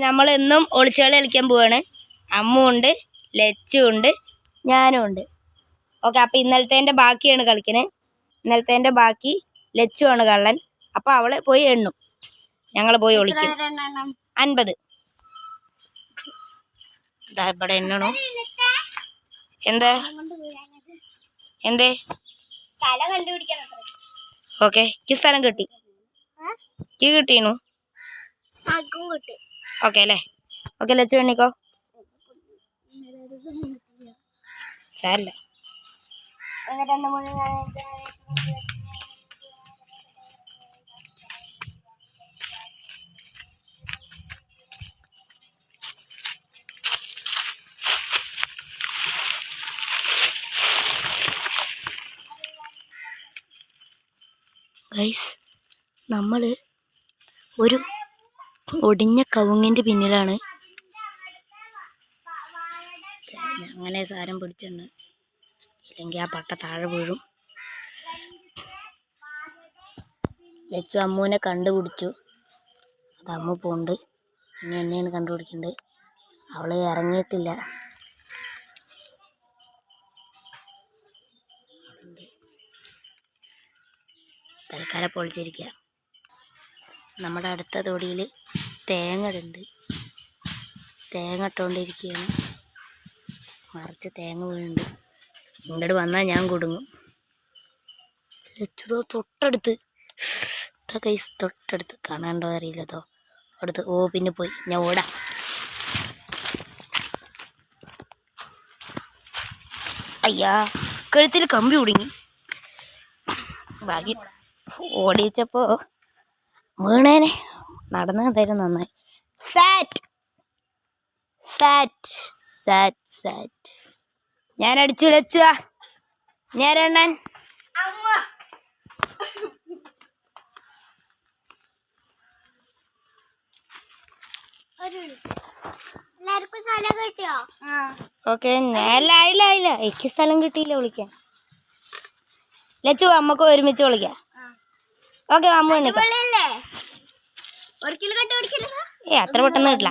നമ്മൾ എന്നും ഒളിച്ചുകളി കളിക്കാൻ പോവാണ്. അമ്മു ഉണ്ട്, ലച്ചു ഉണ്ട്, ഞാനും ഉണ്ട്. ഓക്കെ, അപ്പം ഇന്നലത്തെ ബാക്കിയാണ് കളിക്കുന്നത്. ഇന്നലത്തെ ബാക്കി ലച്ചു ആണ് കള്ളൻ. അപ്പം അവള് പോയി എണ്ണും, ഞങ്ങൾ പോയി ഒളിക്കും. 50. ഇതാ ഇവിടെ എണ്ണണു. എന്തേ ഓക്കെ, സ്ഥലം കിട്ടി, കിട്ടീണു. ഓക്കെ അല്ലേ? ഓക്കെ, ലച്ചു എണ്ണിക്കോ. സാരില്ല. ഗൈസ്, നമ്മൾ ഒരു ഒടിഞ്ഞ കവുങ്ങിൻ്റെ പിന്നിലാണ്. അങ്ങനെ സാരം പിടിച്ചിട്ടുണ്ട്, ഇല്ലെങ്കിൽ ആ പട്ട താഴെ വീഴും. ലച്ചു അമ്മുവിനെ കണ്ടുപിടിച്ചു. അത് അമ്മു പോണ്ട്, ഇനി എന്നെയാണ് കണ്ടുപിടിക്കേണ്ടത്. അവള് ഇറങ്ങിയിട്ടില്ല. തൽക്കാലം പൊളിച്ചിരിക്കുക. നമ്മുടെ അടുത്ത തൊടിയിൽ തേങ്ങ ഉണ്ട്. തേങ്ങ ഇട്ടുകൊണ്ടിരിക്കുകയാണ്. മറിച്ച് തേങ്ങ വീഴുന്നുണ്ട്. ഇങ്ങോട്ട് വന്നാൽ ഞാൻ കുടുങ്ങും. ലച്ചുതോ തൊട്ടടുത്ത്, കൈസ് തൊട്ടടുത്ത്, കാണാണ്ടോ അറിയില്ലതോ അടുത്ത്. ഓ പിന്നെ പോയി, ഞാൻ ഓടാം. അയ്യാ, കഴുത്തിൽ കമ്പി കുടുങ്ങി. ഭാഗ്യം ഓടിച്ചപ്പോ വീണേനെ. നടന്ന് എന്തായാലും നന്നായി. സാറ്റ് സാറ്റ് സാറ്റ് സാറ്റ് ഞാൻ അടിച്ചു. ലച്ചുവാ, ഞാൻ എണ്ണാൻ. ഓക്കെ, ഇല്ല എനിക്ക് സ്ഥലം കിട്ടിയില്ല വിളിക്കാൻ. ലച്ചു, അമ്മക്ക് ഒരുമിച്ച് വിളിക്കാം. ഓക്കെ, അമ്മ എണ്ണിക്കാം. അത്ര പെട്ടെന്ന് കിട്ടില്ല.